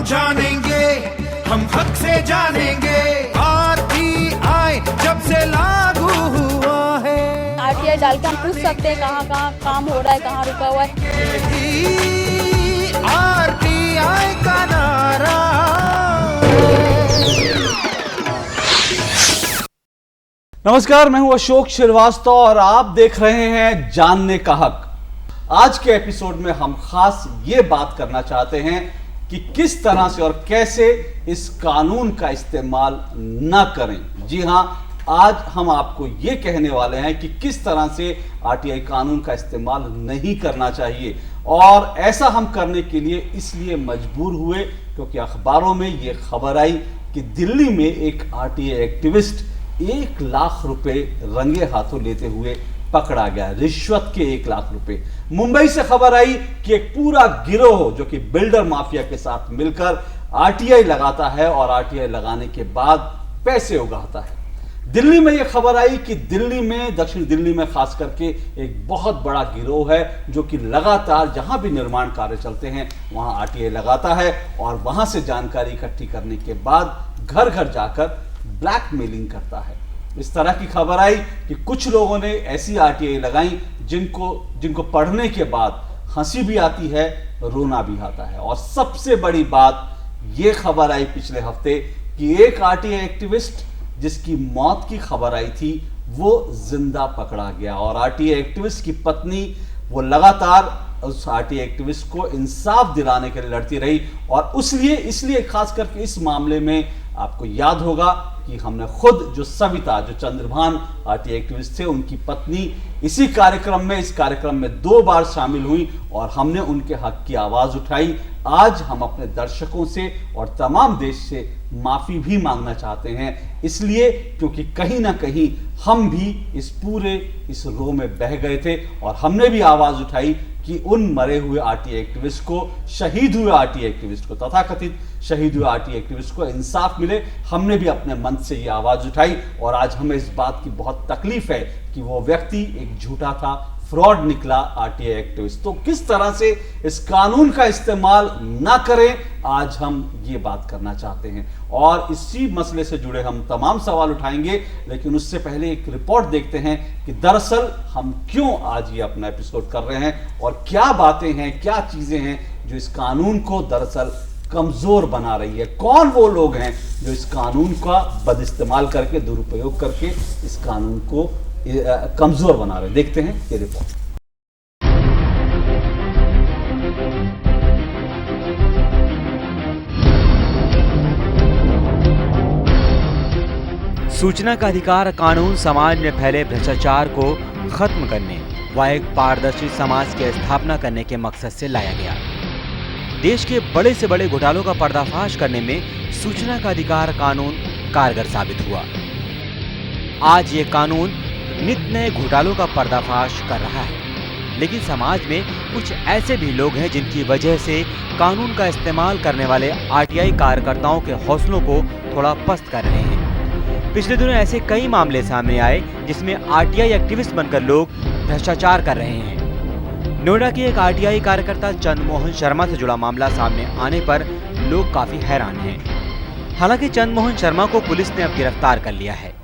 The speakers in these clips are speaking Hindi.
जानेंगे, हम हक से जानेंगे। आरटीआई जब से लागू हुआ है, आरटीआई डाल के हम पूछ सकते हैं कहाँ कहाँ काम हो रहा है, कहाँ रुका हुआ है। आरटीआई का नारा। नमस्कार, मैं हूं अशोक श्रीवास्तव और आप देख रहे हैं जानने का हक। आज के एपिसोड में हम खास ये बात करना चाहते हैं कि किस तरह से और कैसे इस कानून का इस्तेमाल न करें। जी हां, आज हम आपको ये कहने वाले हैं कि किस तरह से आरटीआई कानून का इस्तेमाल नहीं करना चाहिए। और ऐसा हम करने के लिए इसलिए मजबूर हुए क्योंकि अखबारों में ये खबर आई कि दिल्ली में एक आरटीआई एक्टिविस्ट 1 लाख रुपए रंगे हाथों लेते हुए पकड़ा गया, रिश्वत के 1 लाख रुपए। मुंबई से खबर आई कि एक पूरा गिरोह जो कि बिल्डर माफिया के साथ मिलकर आरटीआई लगाता है और आरटीआई लगाने के बाद पैसे उगाता है। दिल्ली में यह खबर आई कि दिल्ली में, दक्षिण दिल्ली में खास करके एक बहुत बड़ा गिरोह है जो कि लगातार जहां भी निर्माण कार्य चलते हैं वहां आरटीआई लगाता है और वहां से जानकारी इकट्ठी करने के बाद घर घर जाकर ब्लैकमेलिंग करता है। इस तरह की खबर आई कि कुछ लोगों ने ऐसी आरटीआई लगाई जिनको पढ़ने के बाद हंसी भी आती है, रोना भी आता है। और सबसे बड़ी बात यह खबर आई पिछले हफ्ते कि एक आरटीआई एक्टिविस्ट जिसकी मौत की खबर आई थी वो जिंदा पकड़ा गया। और आरटीआई एक्टिविस्ट की पत्नी वो लगातार उस आरटीआई एक्टिविस्ट को इंसाफ दिलाने के लिए लड़ती रही। और इसलिए खास करके इस मामले में आपको याद होगा कि हमने खुद जो सविता, जो चंद्रभान आरटीआई एक्टिविस्ट थे, उनकी पत्नी इस कार्यक्रम में 2 बार शामिल हुई और हमने उनके हक की आवाज उठाई। आज हम अपने दर्शकों से और तमाम देश से माफी भी मांगना चाहते हैं, इसलिए क्योंकि कहीं ना कहीं हम भी इस रो में बह गए थे और हमने भी आवाज उठाई कि उन मरे हुए आरटीआई एक्टिविस्ट को, शहीद हुए आरटीआई एक्टिविस्ट को, तथाकथित शहीद हुए आरटीआई एक्टिविस्ट को इंसाफ मिले। हमने भी अपने मन से ये आवाज उठाई और आज हमें इस बात की बहुत तकलीफ है कि वो व्यक्ति एक झूठा था, फ्रॉड निकला आरटीआई एक्टिविस्ट। तो किस तरह से इस कानून का इस्तेमाल ना करें, आज हम ये बात करना चाहते हैं और इसी मसले से जुड़े हम तमाम सवाल उठाएंगे। लेकिन उससे पहले एक रिपोर्ट देखते हैं कि दरअसल हम क्यों आज ये अपना एपिसोड कर रहे हैं और क्या बातें हैं, क्या चीजें हैं जो इस कानून को दरअसल कमजोर बना रही है। कौन वो लोग हैं जो इस कानून का बदइस्तेमाल करके, दुरुपयोग करके इस कानून को कमजोर बना रहे। देखते हैं ये रिपोर्ट। सूचना का अधिकार कानून समाज में फैले भ्रष्टाचार को खत्म करने व एक पारदर्शी समाज की स्थापना करने के मकसद से लाया गया। देश के बड़े से बड़े घोटालों का पर्दाफाश करने में सूचना का अधिकार कानून कारगर साबित हुआ। आज ये कानून नित नए घोटालों का पर्दाफाश कर रहा है, लेकिन समाज में कुछ ऐसे भी लोग हैं जिनकी वजह से कानून का इस्तेमाल करने वाले आरटीआई कार्यकर्ताओं के हौसलों को थोड़ा पस्त कर रहे हैं। पिछले दिनों ऐसे कई मामले सामने आए जिसमें आरटीआई एक्टिविस्ट बनकर लोग भ्रष्टाचार कर रहे हैं। नोएडा के एक आरटीआई कार्यकर्ता चंद्रमोहन शर्मा से जुड़ा मामला सामने आने पर लोग काफी हैरान हैं। हालांकि चंद्रमोहन शर्मा को पुलिस ने अब गिरफ्तार कर लिया है।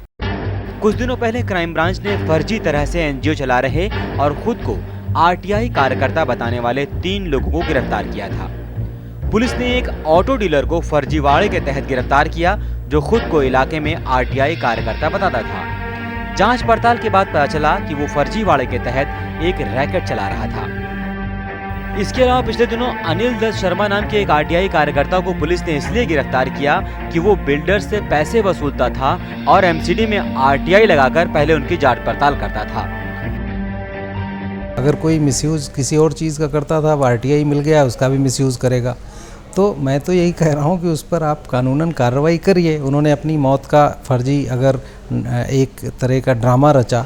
कुछ दिनों पहले क्राइम ब्रांच ने फर्जी तरह से एनजीओ चला रहे और खुद को आरटीआई कार्यकर्ता बताने वाले 3 लोगों को गिरफ्तार किया था। पुलिस ने एक ऑटो डीलर को फर्जीवाड़े के तहत गिरफ्तार किया जो खुद को इलाके में आरटीआई कार्यकर्ता बताता था। जांच पड़ताल के बाद पता चला कि वो फर्जीवाड़े के तहत एक रैकेट चला रहा था। इसके अलावा पिछले दिनों अनिल दत्त शर्मा नाम के एक आरटीआई कार्यकर्ता को पुलिस ने इसलिए गिरफ्तार किया कि वो बिल्डर से पैसे वसूलता था और एमसीडी में आरटीआई लगाकर पहले उनकी जांच पड़ताल करता था। अगर कोई मिसयूज किसी और चीज़ का करता था, अब आरटीआई मिल गया, उसका भी मिसयूज करेगा। तो मैं तो यही कह रहा हूँ कि उस पर आप कानूनन कार्रवाई करिए। उन्होंने अपनी मौत का फर्जी अगर एक तरह का ड्रामा रचा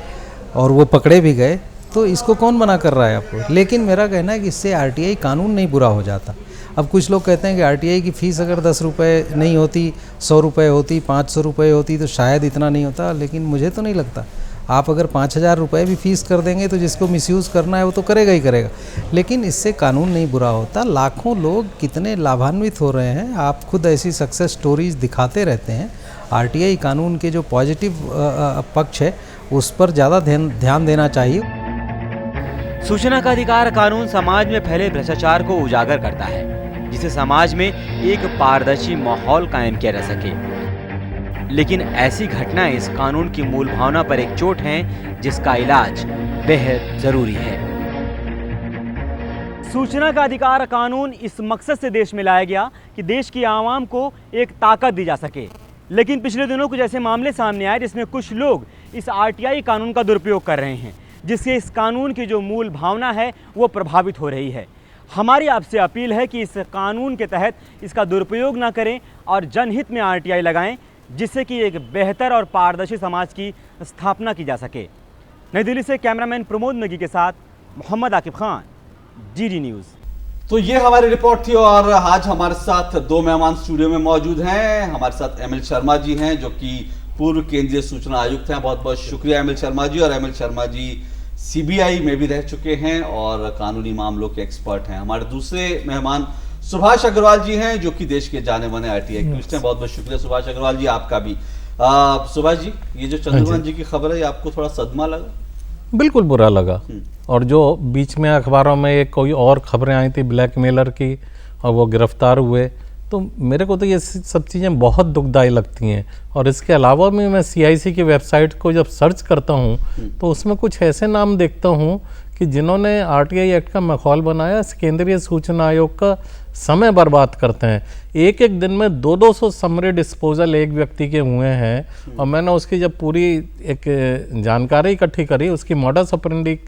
और वो पकड़े भी गए तो इसको कौन मना कर रहा है आपको। लेकिन मेरा कहना है कि इससे आरटीआई कानून नहीं बुरा हो जाता। अब कुछ लोग कहते हैं कि आरटीआई की फ़ीस अगर 10 रुपये नहीं होती, 100 रुपये होती, 500 रुपये होती तो शायद इतना नहीं होता, लेकिन मुझे तो नहीं लगता। आप अगर 5,000 रुपये भी फीस कर देंगे तो जिसको मिसयूज़ करना है वो तो करेगा ही करेगा, लेकिन इससे कानून नहीं बुरा होता। लाखों लोग कितने लाभान्वित हो रहे हैं, आप खुद ऐसी सक्सेस स्टोरीज दिखाते रहते हैं। आरटीआई कानून के जो पॉजिटिव पक्ष है उस पर ज़्यादा ध्यान देना चाहिए। सूचना का अधिकार कानून समाज में फैले भ्रष्टाचार को उजागर करता है, जिसे समाज में एक पारदर्शी माहौल कायम किया जा सके। लेकिन ऐसी घटनाएं इस कानून की मूल भावना पर एक चोट है, जिसका इलाज बेहद जरूरी है। सूचना का अधिकार कानून इस मकसद से देश में लाया गया कि देश की आवाम को एक ताकत दी जा सके। लेकिन पिछले दिनों कुछ ऐसे मामले सामने आए जिसमें कुछ लोग इस आरटीआई कानून का दुरुपयोग कर रहे हैं, जिससे इस कानून की जो मूल भावना है वो प्रभावित हो रही है। हमारी आपसे अपील है कि इस कानून के तहत इसका दुरुपयोग ना करें और जनहित में आरटीआई लगाएं, जिससे कि एक बेहतर और पारदर्शी समाज की स्थापना की जा सके। नई दिल्ली से कैमरामैन प्रमोद नगी के साथ मोहम्मद आकिब खान, जीडी न्यूज़। तो ये हमारी रिपोर्ट थी और आज हमारे साथ दो मेहमान स्टूडियो में मौजूद हैं। हमारे साथ एमएल शर्मा जी हैं, जो कि पूर्व केंद्रीय सूचना आयुक्त हैं। बहुत बहुत शुक्रिया एमएल शर्मा जी। और एमएल शर्मा जी सीबीआई में भी रह चुके हैं और कानूनी मामलों के एक्सपर्ट हैं। हमारे दूसरे मेहमान सुभाष अग्रवाल जी हैं, जो कि देश के जाने माने आरटीआई एक्टिविस्ट हैं। बहुत बहुत शुक्रिया सुभाष अग्रवाल जी, आपका भी। सुभाष जी, ये जो चंद्रभान जी की खबर है, ये आपको थोड़ा सदमा लगा? बिल्कुल बुरा लगा। और जो बीच में अखबारों में एक कोई और खबरें आई थी ब्लैकमेलर की और वो गिरफ्तार हुए, तो मेरे को तो ये सब चीज़ें बहुत दुखदाई लगती हैं। और इसके अलावा भी मैं सीआईसी की वेबसाइट को जब सर्च करता हूँ तो उसमें कुछ ऐसे नाम देखता हूँ कि जिन्होंने आरटीआई एक्ट का मखौल बनाया, केंद्रीय सूचना आयोग का समय बर्बाद करते हैं। एक एक दिन में 200 समरी डिस्पोजल एक व्यक्ति के हुए हैं। और मैंने उसकी जब पूरी एक जानकारी इकट्ठी करी, उसकी मॉडस ऑपरेंडी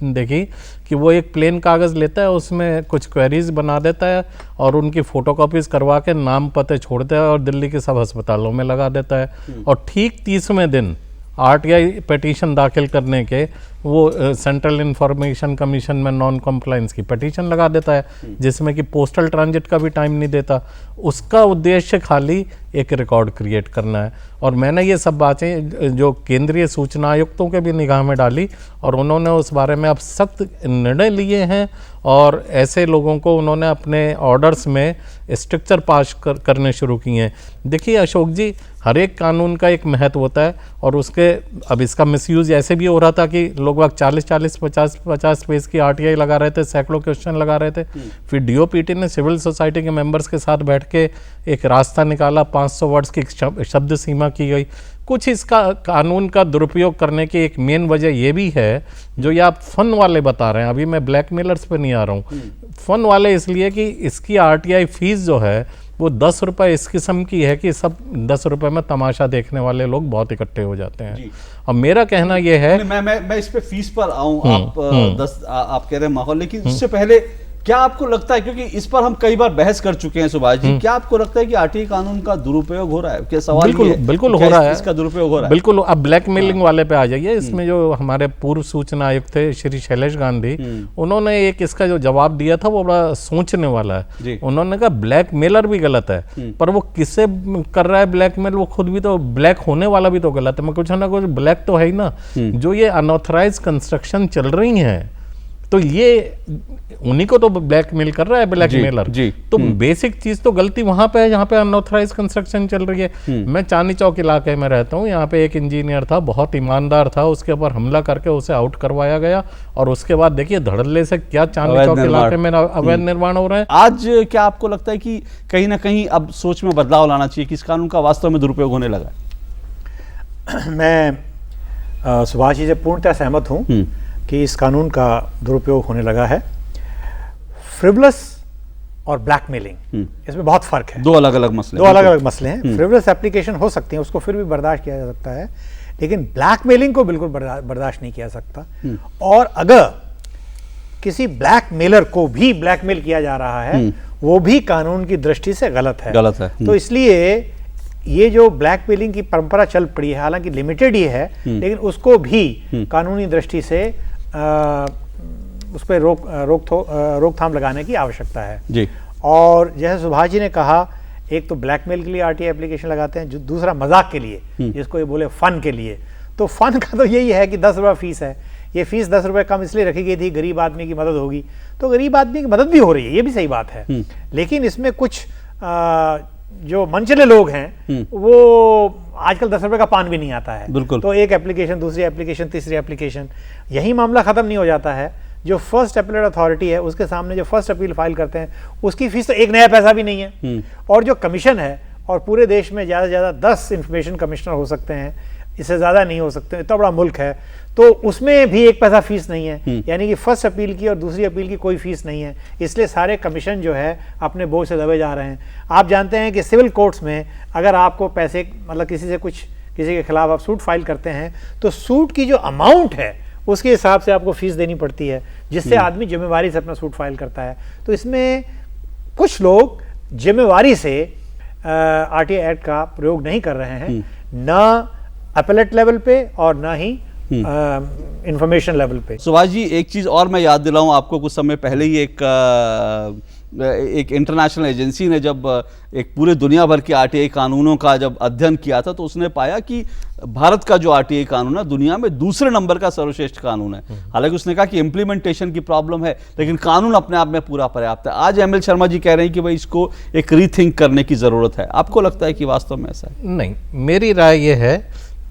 देखी कि वो एक प्लेन कागज़ लेता है, उसमें कुछ क्वेरीज बना देता है और उनकी फ़ोटोकॉपीज़ करवा के नाम पते छोड़ता है और दिल्ली के सब अस्पतालों में लगा देता है। और ठीक 30वें दिन आरटीआई पिटीशन दाखिल करने के वो सेंट्रल इंफॉर्मेशन कमीशन में नॉन कॉम्प्लाइंस की पिटीशन लगा देता है, जिसमें कि पोस्टल ट्रांजिट का भी टाइम नहीं देता। उसका उद्देश्य खाली एक रिकॉर्ड क्रिएट करना है। और मैंने ये सब बातें जो केंद्रीय सूचना आयुक्तों के भी निगाह में डाली और उन्होंने उस बारे में अब सख्त निर्णय लिए हैं और ऐसे लोगों को उन्होंने अपने ऑर्डर्स में स्ट्रक्चर पास करने शुरू किए हैं। देखिए अशोक जी, हर एक कानून का एक महत्व होता है और उसके अब इसका मिसयूज़ ऐसे भी हो रहा था कि लोग 40-40, 50-50 पेज की आरटीआई लगा रहे थे, सैकड़ों क्वेश्चन लगा रहे थे। फिर डीओपीटी ने सिविल सोसाइटी के मेंबर्स के साथ बैठ के एक रास्ता निकाला, 500 वर्ड्स की शब्द सीमा की गई। कुछ इसका कानून का दुरुपयोग करने की एक मेन वजह ये भी है, जो ये आप फन वाले बता रहे हैं, अभी मैं ब्लैकमेलर्स पे नहीं आ रहा हूँ। फन वाले इसलिए कि इसकी आरटीआई फीस जो है वो 10 रुपये इस किस्म की है कि सब 10 रुपये में तमाशा देखने वाले लोग बहुत इकट्ठे हो जाते हैं। और मेरा कहना ये है, मैं इस पे फीस पर आऊं। आप कह रहे हैं माहौल, लेकिन उससे पहले क्या आपको लगता है, क्योंकि इस पर हम कई बार बहस कर चुके हैं सुभाष जी, क्या आपको लगता है कि आरटीआई कानून का दुरुपयोग हो रहा है? क्या सवाल बिल्कुल हो रहा है, इसका दुरुपयोग हो रहा है। बिल्कुल। अब ब्लैकमेलिंग वाले पे आ जाइए। इसमें जो हमारे पूर्व सूचना आयुक्त थे श्री शैलेश गांधी, उन्होंने एक इसका जो जवाब दिया था वो बड़ा सोचने वाला है। उन्होंने कहा ब्लैकमेलर भी गलत है, पर वो किससे कर रहा है ब्लैकमेल, वो खुद भी तो ब्लैक होने वाला भी तो गलत है। मैं कुछ ना कुछ ब्लैक तो है ही ना। जो ये अनऑथराइज कंस्ट्रक्शन चल रही हैं, तो ये उन्हीं को तो ब्लैकमेल कर रहा है ब्लैकमेलर। तो बेसिक चीज तो गलती वहां पे है जहां पे अनऑथराइज कंस्ट्रक्शन चल रही है। मैं चांदनी चौक इलाके में रहता हूं, यहाँ पे एक इंजीनियर था, बहुत ईमानदार था, उसके ऊपर हमला करके उसे आउट करवाया गया और उसके बाद देखिए धड़ल्ले से क्या चांदनी चौक इलाके में अवैध निर्माण हो रहे हैं। आज क्या आपको लगता है कि कहीं ना कहीं अब सोच में बदलाव लाना चाहिए कि इस कानून का वास्तव में दुरुपयोग होने लगा है? मैं सुभाष जी से पूर्णतः सहमत हूँ कि इस कानून का दुरुपयोग होने लगा है। फ्रिवलस और ब्लैकमेलिंग, इसमें बहुत फर्क है। दो अलग अलग मसले हैं। फ्रिवलस एप्लीकेशन हो सकती है, उसको फिर भी बर्दाश्त किया जा सकता है, लेकिन ब्लैकमेलिंग को बिल्कुल बर्दाश्त नहीं किया सकता। और अगर किसी ब्लैकमेलर को भी ब्लैकमेल किया जा रहा है, वो भी कानून की दृष्टि से गलत है। तो इसलिए ये जो ब्लैकमेलिंग की परंपरा चल पड़ी है, हालांकि लिमिटेड ही है, लेकिन उसको भी कानूनी दृष्टि से उस पर रोकथाम लगाने की आवश्यकता है जी। और जैसे सुभाष जी ने कहा, एक तो ब्लैकमेल के लिए आरटीआई एप्लीकेशन लगाते हैं, जो दूसरा मजाक के लिए, जिसको ये बोले फन के लिए। तो फन का तो यही है कि 10 रुपये फीस है, ये फीस 10 रुपये कम इसलिए रखी गई थी गरीब आदमी की मदद होगी, तो गरीब आदमी की मदद भी हो रही है, ये भी सही बात है। लेकिन इसमें कुछ जो मनचले लोग हैं वो आजकल 10 रुपये का पान भी नहीं आता है। बिल्कुल। तो एक एप्लीकेशन, दूसरी एप्लीकेशन, तीसरी एप्लीकेशन, यही मामला खत्म नहीं हो जाता है। जो फर्स्ट अपीलेट अथॉरिटी है उसके सामने जो फर्स्ट अपील फाइल करते हैं उसकी फीस तो एक नया पैसा भी नहीं है। और जो कमीशन है, और पूरे देश में ज़्यादा से ज़्यादा 10 इंफॉर्मेशन कमिश्नर हो सकते हैं, इससे ज़्यादा नहीं हो सकते, इतना बड़ा मुल्क है, तो उसमें भी एक पैसा फीस नहीं है। यानी कि फर्स्ट अपील की और दूसरी अपील की कोई फीस नहीं है, इसलिए सारे कमीशन जो है अपने बोझ से दबे जा रहे हैं। आप जानते हैं कि सिविल कोर्ट्स में अगर आपको पैसे, मतलब किसी के खिलाफ आप सूट फाइल करते हैं तो सूट की जो अमाउंट है उसके हिसाब से आपको फीस देनी पड़ती है, जिससे आदमी जिम्मेवारी से अपना सूट फाइल करता है। तो इसमें कुछ लोग जिम्मेवारी से आरटीआई एक्ट का प्रयोग नहीं कर रहे हैं, ना अपीलेट लेवल पे और ना ही इंफॉर्मेशन लेवल पे। सुभाष जी, एक चीज़ और मैं याद दिलाऊं आपको, कुछ समय पहले ही एक इंटरनेशनल एजेंसी ने जब एक पूरे दुनिया भर के आरटीआई कानूनों का जब अध्ययन किया था, तो उसने पाया कि भारत का जो आरटीआई कानून है दुनिया में दूसरे नंबर का सर्वश्रेष्ठ कानून है। हालांकि उसने कहा कि इम्प्लीमेंटेशन की प्रॉब्लम है, लेकिन कानून अपने आप में पूरा पर्याप्त है। आज एमएल शर्मा जी कह रहे हैं कि भाई इसको एक रीथिंक करने की ज़रूरत है। आपको लगता है कि वास्तव में ऐसा है? नहीं, मेरी राय ये है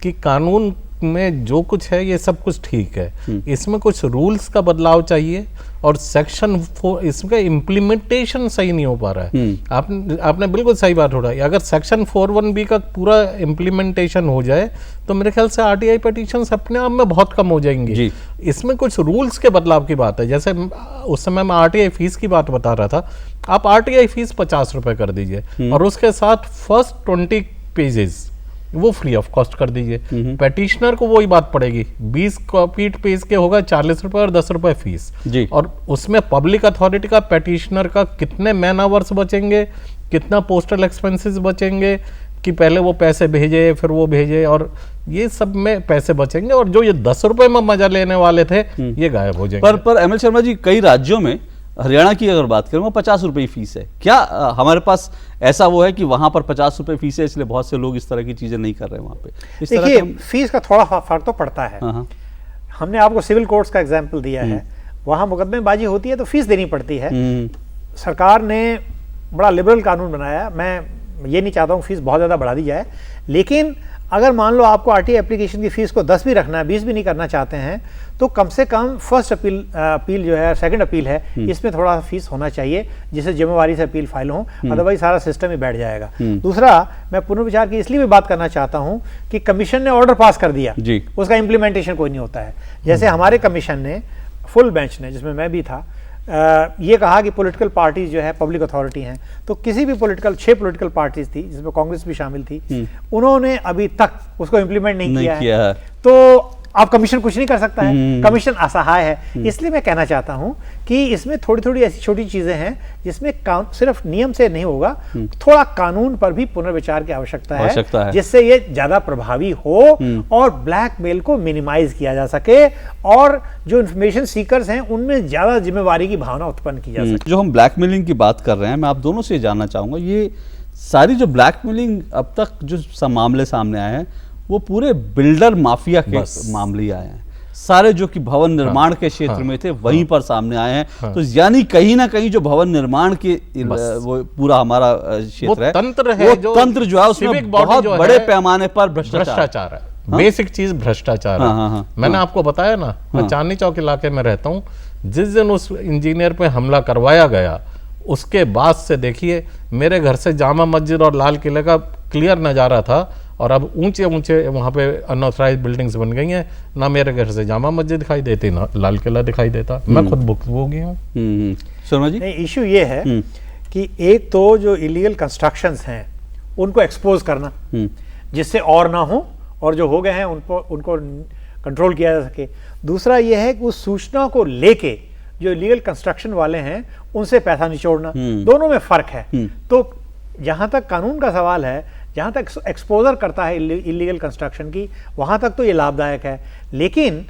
कि कानून में जो कुछ है ये सब कुछ ठीक है, इसमें कुछ रूल्स का बदलाव चाहिए, और सेक्शन 4 इसका इम्प्लीमेंटेशन सही नहीं हो पा रहा है। आपने बिल्कुल सही बात उठाई। अगर सेक्शन 41B का पूरा इम्प्लीमेंटेशन हो जाए तो मेरे ख्याल से आरटीआई पिटीशंस अपने आप में बहुत कम हो जाएंगे। इसमें कुछ रूल्स के बदलाव की बात है। जैसे उस समय मैं आरटीआई फीस की बात बता रहा था, आप आरटीआई फीस 50 रुपए कर दीजिए और उसके साथ फर्स्ट 20 पेजेस वो फ्री ऑफ कॉस्ट कर दीजिए। पेटिशनर को वही बात पड़ेगी, 20 कॉपी पेज के होगा 40 रुपए और 10 रुपए फीस जी। और उसमें पब्लिक अथॉरिटी का, पेटिशनर का कितने मैन आवर्स बचेंगे, कितना पोस्टल एक्सपेंसेस बचेंगे कि पहले वो पैसे भेजे फिर वो भेजे, और ये सब में पैसे बचेंगे, और जो ये 10 रुपए में मजा लेने वाले थे ये गायब हो जाएंगे। पर एमएल शर्मा जी, कई राज्यों में, हरियाणा की अगर बात करें, वो 50 रुपये फीस है। क्या हमारे पास ऐसा वो है कि वहां पर 50 रुपये फीस है इसलिए बहुत से लोग इस तरह की चीजें नहीं कर रहे वहां पे? देखिए, फीस का थोड़ा फर्क तो पड़ता है। हमने आपको सिविल कोर्ट्स का एग्जाम्पल दिया है, वहां मुकदमेबाजी होती है तो फीस देनी पड़ती है। सरकार ने बड़ा लिबरल कानून बनाया, मैं ये नहीं चाहता हूँ फीस बहुत ज़्यादा बढ़ा दी जाए, लेकिन अगर मान लो आपको आरटीआई एप्लीकेशन की फीस को 10 भी रखना है, 20 भी नहीं करना चाहते हैं, तो कम से कम फर्स्ट अपील जो है, सेकंड अपील है, इसमें थोड़ा फीस होना चाहिए जिससे जिम्मेवारी से अपील फाइल हो, अदरवाइज सारा सिस्टम ही बैठ जाएगा। दूसरा, मैं पुनर्विचार की इसलिए भी बात करना चाहता हूं कि कमीशन ने ऑर्डर पास कर दिया, उसका इंप्लीमेंटेशन कोई नहीं होता है। जैसे हमारे कमीशन ने, फुल बेंच ने, जिसमें मैं भी था, ये कहा कि पॉलिटिकल पार्टीज जो है पब्लिक अथॉरिटी हैं, तो किसी भी 6 पॉलिटिकल पार्टीज थी जिसमें कांग्रेस भी शामिल थी, उन्होंने अभी तक उसको इम्प्लीमेंट नहीं किया है। तो आप कमीशन कुछ नहीं कर सकता है, कमीशन असहाय है। इसलिए मैं कहना चाहता हूं कि इसमें थोड़ी थोड़ी ऐसी छोटी चीजें हैं जिसमें सिर्फ नियम से नहीं होगा, थोड़ा कानून पर भी पुनर्विचार की आवश्यकता है, जिससे ये ज्यादा प्रभावी हो और ब्लैकमेल को मिनिमाइज किया जा सके, और जो इंफॉर्मेशन सीकर्स हैं उनमें ज्यादा जिम्मेवारी की भावना उत्पन्न की जा सके। जो हम ब्लैकमेलिंग की बात कर रहे हैं, मैं आप दोनों से जानना चाहूंगा, ये सारी जो ब्लैकमेलिंग अब तक जो मामले सामने आए हैं वो पूरे बिल्डर माफिया के मामले आए हैं, सारे जो कि भवन निर्माण के क्षेत्र में थे वहीं पर सामने आए हैं। तो यानी कहीं ना कहीं जो भवन निर्माण के वो पूरा हमारा क्षेत्र है, तंत्र जो है उसमें बहुत बड़े पैमाने पर भ्रष्टाचार है। बेसिक चीज भ्रष्टाचार है। मैंने आपको बताया ना, मैं चांदनी चौक इलाके में रहता हूँ। जिस दिन उस इंजीनियर पे हमला करवाया गया उसके बाद से देखिए, मेरे घर से जामा मस्जिद और लाल किले का क्लियर नज़ारा था, और अब ऊंचे ऊंचे वहाँ पे अनऑथराइज्ड बिल्डिंग्स बन गई हैं। ना मेरे घर से जामा मस्जिद दिखाई देती, ना लाल किला दिखाई देता। मैं खुद भुक्तभोगी हूँ। शर्मा जी, इशू ये है कि एक तो जो इलीगल कंस्ट्रक्शंस हैं उनको एक्सपोज करना, जिससे और ना हो, और जो हो गए हैं उनको कंट्रोल किया जा सके। दूसरा ये है कि उस सूचना को लेके जो इलीगल कंस्ट्रक्शन वाले हैं उनसे पैसा निचोड़ना। दोनों में फर्क है। तो जहां तक कानून का सवाल है, जहां तक एक्सपोजर करता है इलीगल कंस्ट्रक्शन की, वहां तक तो ये लाभदायक है। लेकिन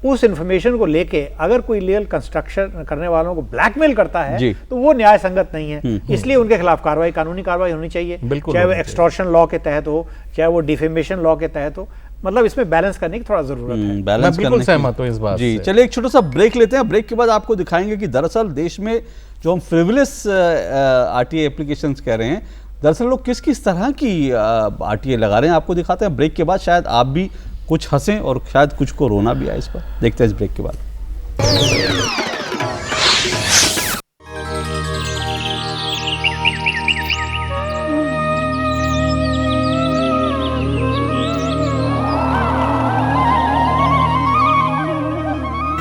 उस इंफॉर्मेशन को लेके अगर कोई इलीगल कंस्ट्रक्शन करने वालों को ब्लैकमेल करता है तो वो न्याय संगत नहीं है। इसलिए उनके खिलाफ कानूनी कार्रवाई होनी चाहिए, चाहे वो एक्सटॉर्शन लॉ के तहत हो, चाहे वो डिफेमेशन लॉ के तहत हो। मतलब इसमें बैलेंस करने की थोड़ा जरूरत है। मैं बैलेंस बिल्कुल सहमत हूँ इस बात जी। से। चलिए एक छोटा सा ब्रेक लेते हैं, ब्रेक के बाद आपको दिखाएंगे कि दरअसल देश में जो हम फ्रिवलेस आरटीआई एप्लीकेशंस कह रहे हैं, दरअसल लोग किस किस तरह की आरटीआई लगा रहे हैं, आपको दिखाते हैं ब्रेक के बाद। शायद आप भी कुछ हंसें और शायद कुछ को रोना भी आए इस पर। देखते हैं इस ब्रेक के बाद।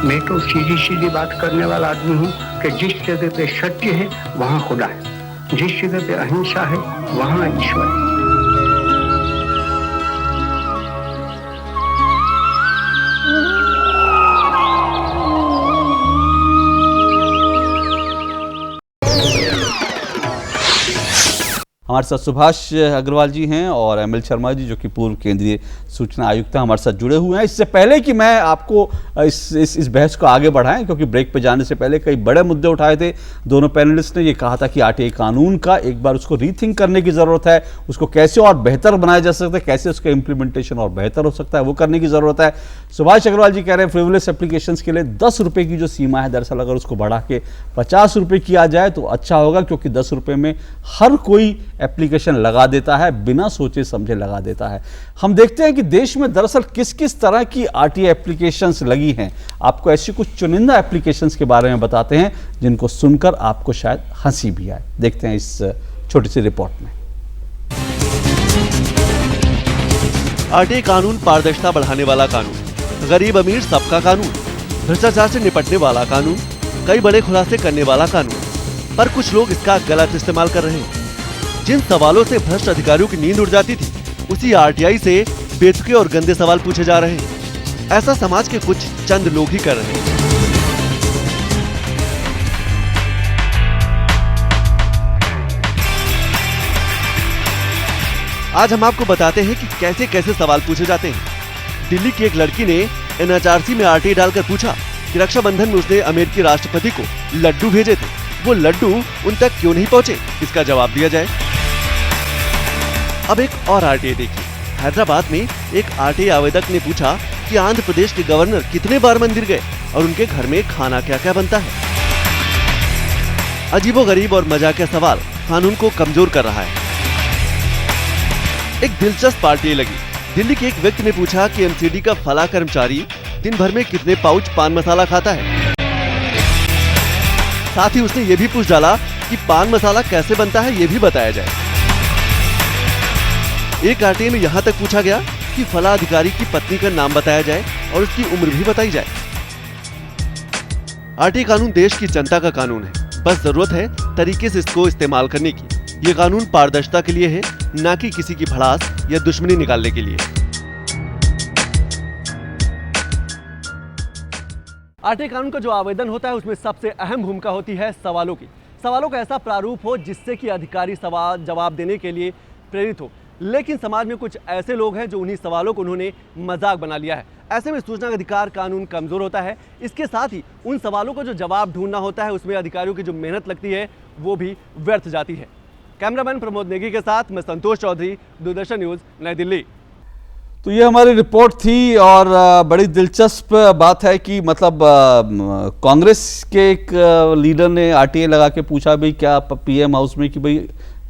मैं तो सीधी सीधी बात करने वाला आदमी हूँ कि जिस जगह पे सत्य है वहाँ खुदा है, जिस जगह पे अहिंसा है वहाँ ईश्वर है। हमारे साथ सुभाष अग्रवाल जी हैं और एमएल शर्मा जी जो कि पूर्व केंद्रीय सूचना आयुक्त हैं, हमारे साथ जुड़े हुए हैं। इससे पहले कि मैं आपको इस बहस को आगे बढ़ाएं, क्योंकि ब्रेक पे जाने से पहले कई बड़े मुद्दे उठाए थे दोनों पैनलिस्ट ने। ये कहा था कि आरटीआई कानून का एक बार उसको रीथिंक करने की ज़रूरत है, उसको कैसे और बेहतर बनाया जा सकता है, कैसे उसका इम्प्लीमेंटेशन और बेहतर हो सकता है, वो करने की ज़रूरत है। सुभाष अग्रवाल जी कह रहे हैं फ्रिवलेस एप्लीकेशंस के लिए 10 रुपये की जो सीमा है, दरअसल अगर उसको बढ़ा के 50 रुपये किया जाए तो अच्छा होगा, क्योंकि 10 रुपये में हर कोई एप्लीकेशन लगा देता है, बिना सोचे समझे लगा देता है। हम देखते हैं कि देश में दरअसल किस किस तरह की आरटीआई एप्लीकेशंस लगी हैं। आपको ऐसी कुछ चुनिंदा एप्लीकेशंस के बारे में बताते हैं जिनको सुनकर आपको शायद हंसी भी आए। देखते हैं इस छोटी सी रिपोर्ट में। आरटीआई कानून पारदर्शिता बढ़ाने वाला कानून, गरीब अमीर सबका कानून, भ्रष्टाचार से निपटने वाला कानून, कई बड़े खुलासे करने वाला कानून। पर कुछ लोग इसका गलत इस्तेमाल कर रहे हैं। जिन सवालों से भ्रष्ट अधिकारियों की नींद उड़ जाती थी, उसी आरटीआई से बेतुके और गंदे सवाल पूछे जा रहे हैं। ऐसा समाज के कुछ चंद लोग ही कर रहे हैं। आज हम आपको बताते हैं कि कैसे कैसे सवाल पूछे जाते हैं। दिल्ली की एक लड़की ने एनएचआरसी में आरटीआई डालकर पूछा कि रक्षाबंधन में उसने अमेरिकी राष्ट्रपति को लड्डू भेजे थे, वो लड्डू उन तक क्यों नहीं पहुंचे, इसका जवाब दिया जाए। अब एक और आरटीआई देखिए। हैदराबाद में एक आरटीआई आवेदक ने पूछा कि आंध्र प्रदेश के गवर्नर कितने बार मंदिर गए और उनके घर में खाना क्या क्या बनता है। अजीबोगरीब और मजाकिया सवाल कानून को कमजोर कर रहा है। एक दिलचस्प आरटीआई लगी। दिल्ली के एक व्यक्ति ने पूछा कि एमसीडी का फला कर्मचारी दिन भर में कितने पाउच पान मसाला खाता है। साथ ही उसने ये भी पूछ डाला कि पान मसाला कैसे बनता है ये भी बताया जाए। एक आरटीआई में यहाँ तक पूछा गया कि फला अधिकारी की पत्नी का नाम बताया जाए और उसकी उम्र भी बताई जाए। आरटीआई कानून देश की जनता का कानून है, बस जरूरत है तरीके से इसको इस्तेमाल करने की। ये कानून पारदर्शिता के लिए है, न कि किसी की भड़ास या दुश्मनी निकालने के लिए। आरटीआई कानून का जो आवेदन होता है उसमें सबसे अहम भूमिका होती है सवालों की। सवालों का ऐसा प्रारूप हो जिससे कि अधिकारी सवाल जवाब देने के लिए प्रेरित हो। लेकिन समाज में कुछ ऐसे लोग हैं जो उन्हीं सवालों को उन्होंने मजाक बना लिया है। ऐसे में सूचना का अधिकार कानून कमजोर होता है। इसके साथ ही उन सवालों को जो जवाब ढूंढना होता है उसमें अधिकारियों की जो मेहनत लगती है वो भी व्यर्थ जाती है। कैमरामैन प्रमोद नेगी के साथ मैं संतोष चौधरी, दूरदर्शन न्यूज, नई दिल्ली। तो ये हमारी रिपोर्ट थी और बड़ी दिलचस्प बात है कि मतलब कांग्रेस के एक लीडर ने आरटीआई लगा के पूछा भाई क्या पीएम हाउस में कि भाई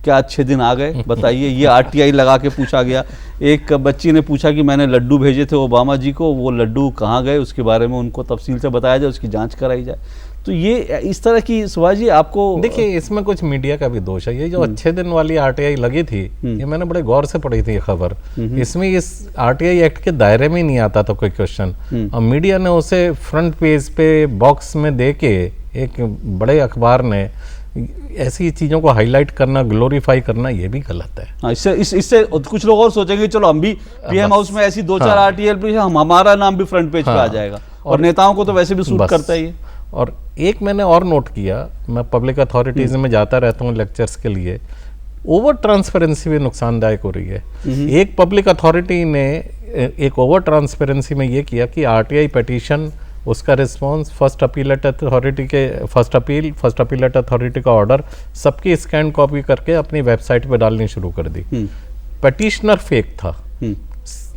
क्या अच्छे दिन आ गए बताइए। ये आरटीआई लगा के पूछा गया। एक बच्ची ने पूछा कि मैंने लड्डू भेजे थे ओबामा जी को, वो लड्डू कहाँ गए उसके बारे में उनको तफसील से बताया जाए, उसकी जांच कराई जाए। तो ये इस तरह की सुभाष जी आपको देखिए इसमें कुछ मीडिया का भी दोष है। ये जो अच्छे दिन वाली आरटीआई लगी थी ये मैंने बड़े गौर से पढ़ी थी ये खबर। इसमें इस आरटीआई एक्ट के दायरे में ही नहीं आता था कोई क्वेश्चन, और मीडिया ने उसे फ्रंट पेज पे बॉक्स में दे के एक बड़े अखबार ने ऐसी चीजों को हाईलाइट करना, ग्लोरीफाई करना, ये भी गलत है। हाँ, इससे कुछ लोग और सोचेंगे चलो हम भी पीएम हाउस में ऐसी दो चार आरटीआई हमारा नाम भी फ्रंट पेज पे आ जाएगा। और नेताओं को तो वैसे भी सूट करता ही है। और एक मैंने और नोट किया, मैं पब्लिक अथॉरिटीज में जाता रहता हूँ लेक्चर्स के लिए, ओवर ट्रांसपेरेंसी भी नुकसानदायक हो रही है। एक पब्लिक अथॉरिटी ने एक ओवर ट्रांसपेरेंसी में ये किया कि आरटीआई पिटीशन, उसका रिस्पांस, फर्स्ट अपीलेट अथॉरिटी के फर्स्ट अपीलेट अथॉरिटी का ऑर्डर सबकी स्कैन कॉपी करके अपनी वेबसाइट पे डालनी शुरू कर दी। पिटीशनर फेक था,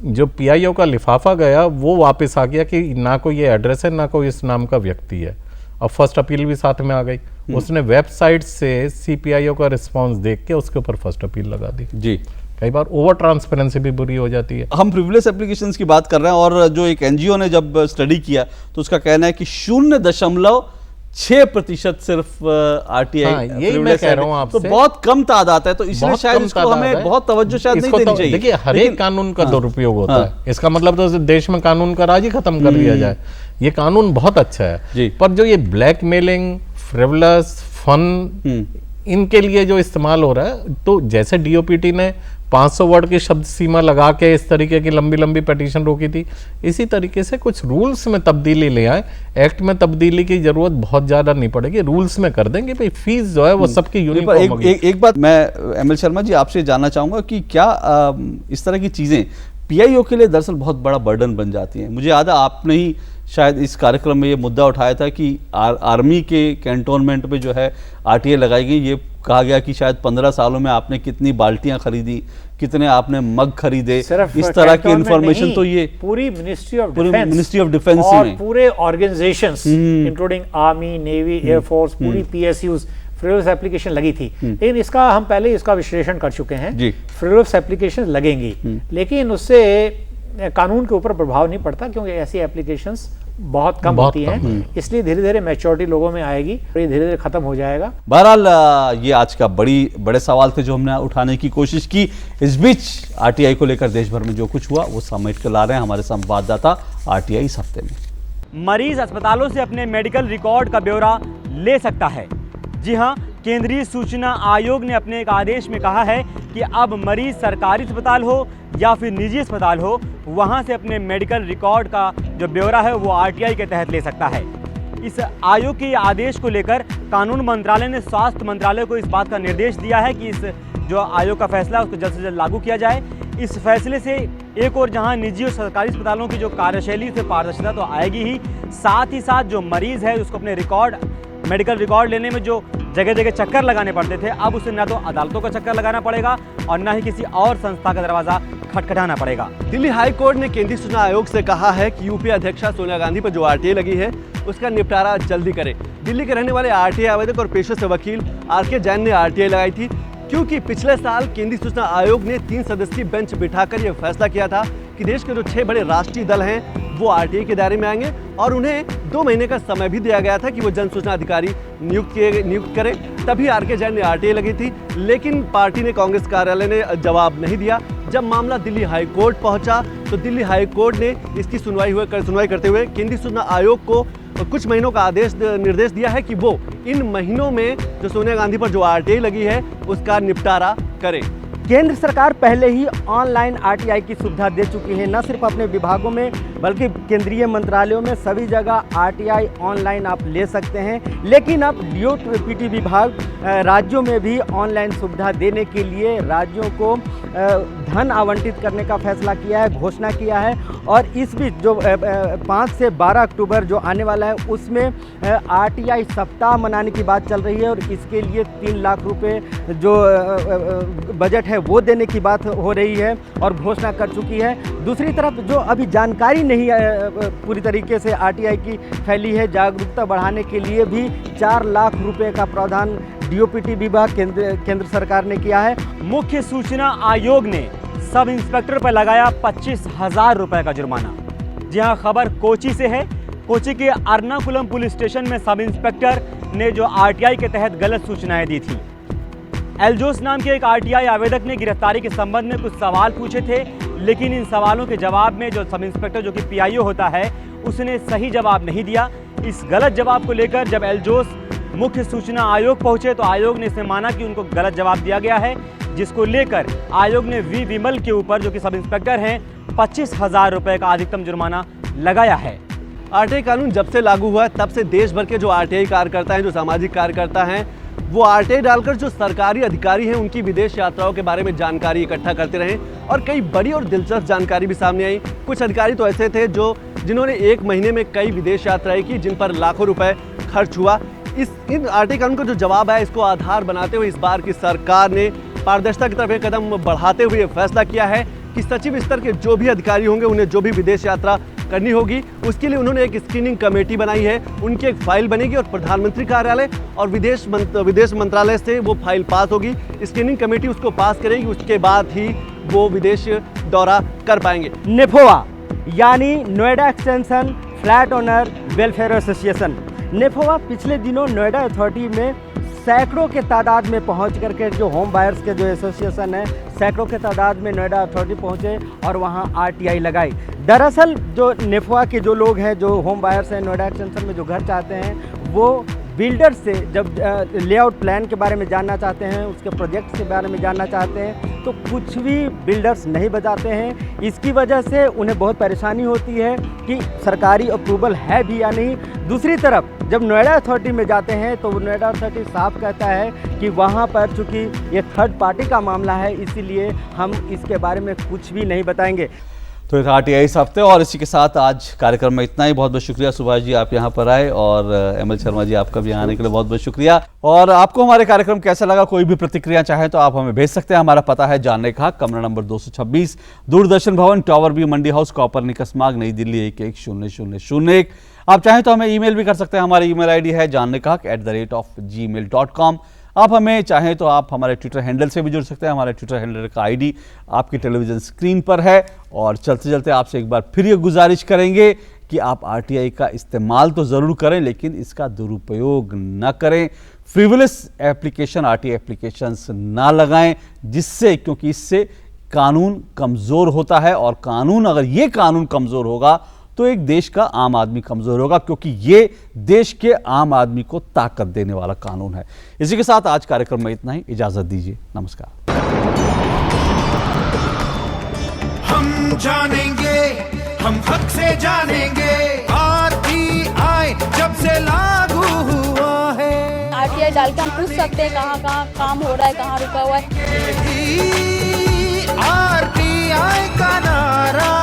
जो पीआईओ का लिफाफा गया वो वापस आ गया कि ना कोई ये एड्रेस है ना कोई इस नाम का व्यक्ति है। अब फर्स्ट अपील भी साथ में आ गई। उसने वेबसाइट से सीपीआईओ का रिस्पांस देख के उसके ऊपर फर्स्ट अपील लगा दी। जी, कई बार ओवर ट्रांसपेरेंसी भी बुरी हो जाती है। हम प्रिविलेज एप्लीकेशंस की बात कर रहे हैं और जो एक एनजीओ ने जब स्टडी किया तो उसका कहना है कि 0.6% सिर्फ आरटीआई। हाँ, यही मैं कह रहा हूँ आपसे। तो बहुत कम तादाद है, तो इसलिए शायद इसको हमें बहुत तवज्जो शायद नहीं देनी चाहिए। देखिए, हर एक कानून का दुरुपयोग होता है। इसका मतलब तो देश में कानून का राज ही खत्म कर दिया जाए। ये कानून बहुत अच्छा है, पर जो ये ब्लैकमेलिंग, फ्रिवलस, फन, इनके लिए जो इस्तेमाल हो रहा है, तो जैसे डीओपीटी ने 500 वर्ड की शब्द सीमा लगा के इस तरीके की लंबी लंबी पिटीशन रोकी थी, इसी तरीके से कुछ रूल्स में तब्दीली ले आए। एक्ट में तब्दीली की जरूरत बहुत ज्यादा नहीं पड़ेगी, रूल्स में कर देंगे भाई। फीस जो है वो सबकी यूनिफॉर्म होगी। एक बात मैं एमएल शर्मा जी आपसे जानना चाहूंगा कि क्या इस तरह की चीजें पीआईओ के लिए दरअसल बहुत बड़ा बर्डन बन जाती हैं। मुझे याद है आपने ही शायद इस कार्यक्रम में ये मुद्दा उठाया था कि आर्मी के कैंटोनमेंट पे जो है आरटीआई लगाई गई। ये कहा गया कि शायद 15 सालों में आपने कितनी बाल्टियां खरीदी, कितने आपने मग खरीदे, इस तरह की इंफॉर्मेशन। तो ये पूरी मिनिस्ट्री ऑफ डिफेंस और पूरे organisations including army, navy, air force, पूरी पीएसयूज फ्रिवलेस एप्लीकेशन लगी थी। लेकिन इसका हम पहले इसका विश्लेषण कर चुके हैं। फ्रिवलेस एप्लीकेशन लगेंगी, लेकिन उससे कानून के ऊपर प्रभाव नहीं पड़ता, क्योंकि ऐसी एप्लीकेशंस बहुत कम होती हैं। इसलिए धीरे धीरे मैच्योरिटी लोगों में आएगी और ये धीरे धीरे खत्म हो जाएगा। बहरहाल ये आज का बड़े सवाल थे जो हमने उठाने की कोशिश की। इस बीच आरटीआई को लेकर देश भर में जो कुछ हुआ वो समेट कर ला रहे हैं हमारे संवाददाता आरटीआई इस हफ्ते में। मरीज अस्पतालों से अपने मेडिकल रिकॉर्ड का ब्यौरा ले सकता है। जी हाँ, केंद्रीय सूचना आयोग ने अपने एक आदेश में कहा है कि अब मरीज सरकारी अस्पताल हो या फिर निजी अस्पताल हो, वहां से अपने मेडिकल रिकॉर्ड का जो ब्यौरा है वो आरटीआई के तहत ले सकता है। इस आयोग के आदेश को लेकर कानून मंत्रालय ने स्वास्थ्य मंत्रालय को इस बात का निर्देश दिया है कि इस जो आयोग का फैसला है उसको जल्द से जल्द लागू किया जाए। इस फैसले से एक और जहां निजी और सरकारी अस्पतालों की जो कार्यशैली से पारदर्शिता तो आएगी ही, साथ ही साथ जो मरीज है उसको अपने मेडिकल रिकॉर्ड लेने में जो जगह जगह चक्कर लगाने पड़ते थे, अब उसे न तो अदालतों का चक्कर लगाना पड़ेगा और न ही किसी और संस्था का दरवाजा खटखटाना पड़ेगा। दिल्ली हाई कोर्ट ने केंद्रीय सूचना आयोग से कहा है कि यूपीए अध्यक्षा सोनिया गांधी पर जो आरटीआई लगी है उसका निपटारा जल्दी करे। दिल्ली के रहने वाले आरटीआई आवेदक और पेशे से वकील आरके जैन ने आरटीआई लगाई थी, क्योंकि पिछले साल केंद्रीय सूचना आयोग ने 3 सदस्यीय बेंच बिठाकर यह फैसला किया था कि देश के जो 6 बड़े राष्ट्रीय दल हैं वो आरटीआई के दायरे में आएंगे और उन्हें 2 महीने का समय भी दिया गया था कि वो जन सूचना अधिकारी नियुक्त करें। तभी आरके जैन ने आरटीआई लगी थी, लेकिन पार्टी ने, कांग्रेस कार्यालय ने जवाब नहीं दिया। जब मामला दिल्ली हाई कोर्ट पहुंचा तो दिल्ली हाई कोर्ट ने इसकी सुनवाई करते हुए केंद्रीय सूचना आयोग को कुछ महीनों का निर्देश दिया है कि वो इन महीनों में जो सोनिया गांधी पर जो आरटीआई लगी है उसका निपटारा करें। केंद्र सरकार पहले ही ऑनलाइन आरटीआई की सुविधा दे चुकी है, न सिर्फ अपने विभागों में बल्कि केंद्रीय मंत्रालयों में सभी जगह आरटीआई ऑनलाइन आप ले सकते हैं। लेकिन अब डीओपीटी विभाग राज्यों में भी ऑनलाइन सुविधा देने के लिए राज्यों को धन आवंटित करने का फैसला किया है, घोषणा किया है। और इस बीच जो 5 से 12 अक्टूबर जो आने वाला है उसमें आरटीआई सप्ताह मनाने की बात चल रही है और इसके लिए 3 लाख रुपए जो बजट है वो देने की बात हो रही है और घोषणा कर चुकी है। दूसरी तरफ जो अभी जानकारी नहीं पूरी तरीके से आरटीआई की फैली है, जागरूकता बढ़ाने के लिए भी 4 लाख रुपए का प्रावधान डीओपीटी विभाग केंद्र सरकार ने किया है। मुख्य सूचना आयोग ने सब इंस्पेक्टर पर लगाया 25,000 रुपए का जुर्माना। जी हाँ, खबर कोची से है। कोची के अर्नाकुलम पुलिस स्टेशन में सब इंस्पेक्टर ने जो आरटीआई के तहत गलत सूचनाएं दी थी। एल्जोस नाम के एक आरटीआई आवेदक ने गिरफ्तारी के संबंध में कुछ सवाल पूछे थे, लेकिन इन सवालों के जवाब में जो सब इंस्पेक्टर जो कि पीआईओ होता है उसने सही जवाब नहीं दिया। इस गलत जवाब को लेकर जब एल्जोस मुख्य सूचना आयोग पहुंचे तो आयोग ने इसे माना कि उनको गलत जवाब दिया गया है, जिसको लेकर आयोग ने वी विमल के ऊपर जो कि सब इंस्पेक्टर हैं 25,000 रुपए का अधिकतम जुर्माना लगाया है। आरटीआई कानून जब से लागू हुआ तब से देश भर के जो आरटीआई कार्यकर्ता हैं, जो सामाजिक कार्यकर्ता हैं, वो आरटीआई डालकर जो सरकारी अधिकारी हैं उनकी विदेश यात्राओं के बारे में जानकारी इकट्ठा करते रहे और कई बड़ी और दिलचस्प जानकारी भी सामने आई। कुछ अधिकारी तो ऐसे थे जिन्होंने 1 महीने में कई विदेश यात्राएं की, जिन पर लाखों रुपए खर्च हुआ। इन आरटीआई कानून का जो जवाब है इसको आधार बनाते हुए इस बार की सरकार ने पारदर्शिता की तरफ एक कदम बढ़ाते हुए फैसला किया है कि सचिव स्तर के जो भी अधिकारी होंगे उन्हें जो भी विदेश यात्रा करनी होगी उसके लिए उन्होंने एक स्क्रीनिंग कमेटी बनाई है। उनकी एक फाइल बनेगी और प्रधानमंत्री कार्यालय और विदेश मंत्रालय से वो फाइल पास होगी। स्क्रीनिंग कमेटी उसको पास करेगी, उसके बाद ही वो विदेश दौरा कर पाएंगे। नेफोआ यानी Noida extension flat owner welfare association, नेफोआ पिछले दिनों नोएडा अथॉरिटी में सैकड़ों के तादाद में पहुंच करके जो होम बायर्स के जो एसोसिएशन है सैकड़ों के तादाद में नोएडा अथॉरिटी पहुंचे और वहां आरटीआई लगाई। दरअसल जो नेफोआ के जो लोग हैं जो होम बायर्स हैं नोएडा एक्सटेंशन में जो घर चाहते हैं वो बिल्डर से जब लेआउट प्लान के बारे में जानना चाहते हैं, उसके प्रोजेक्ट के बारे में जानना चाहते हैं तो कुछ भी बिल्डर्स नहीं बताते हैं। इसकी वजह से उन्हें बहुत परेशानी होती है कि सरकारी अप्रूवल है भी या नहीं। दूसरी तरफ जब नोएडा अथॉरिटी में जाते हैं तो नोएडा अथॉरिटी साफ कहता है कि वहाँ पर चूँकि ये थर्ड पार्टी का मामला है इसीलिए हम इसके बारे में कुछ भी नहीं बताएंगे। तो एक आरटीआई इस हफ्ते और इसी के साथ आज कार्यक्रम में इतना ही। बहुत बहुत शुक्रिया सुभाष जी आप यहाँ पर आए और एमएल शर्मा जी आपका भी आने के लिए बहुत बहुत शुक्रिया। और आपको हमारे कार्यक्रम कैसा लगा, कोई भी प्रतिक्रिया चाहे तो आप हमें भेज सकते हैं। हमारा पता है जानने का हक, कमरा नंबर 226, दूरदर्शन भवन, टावर बी, मंडी हाउस, कॉपरनिकस मार्ग, नई दिल्ली 110001। आप चाहें तो हमें ईमेल भी कर सकते हैं। हमारी ईमेल आईडी है जानने का हक @gmail.com। आप हमें चाहें तो आप हमारे ट्विटर हैंडल से भी जुड़ सकते हैं। हमारे ट्विटर हैंडल का आईडी आपकी टेलीविजन स्क्रीन पर है। और चलते चलते आपसे एक बार फिर ये गुजारिश करेंगे कि आप आरटीआई का इस्तेमाल तो ज़रूर करें लेकिन इसका दुरुपयोग न करें। फ्रिवलेस एप्लीकेशन आरटीआई एप्लीकेशंस ना लगाएं जिससे, क्योंकि इससे कानून कमज़ोर होता है और कानून, अगर ये कानून कमज़ोर होगा तो एक देश का आम आदमी कमजोर होगा, क्योंकि ये देश के आम आदमी को ताकत देने वाला कानून है। इसी के साथ आज कार्यक्रम में इतना ही, इजाजत दीजिए, नमस्कार। हम जानेंगे, हम हक से जानेंगे, आरटीआई जब से लागू हुआ है। आरटीआई डाल के हम पूछ सकते हैं कहाँ कहाँ काम हो रहा है, कहाँ रुका हुआ है। आरटीआई का नारा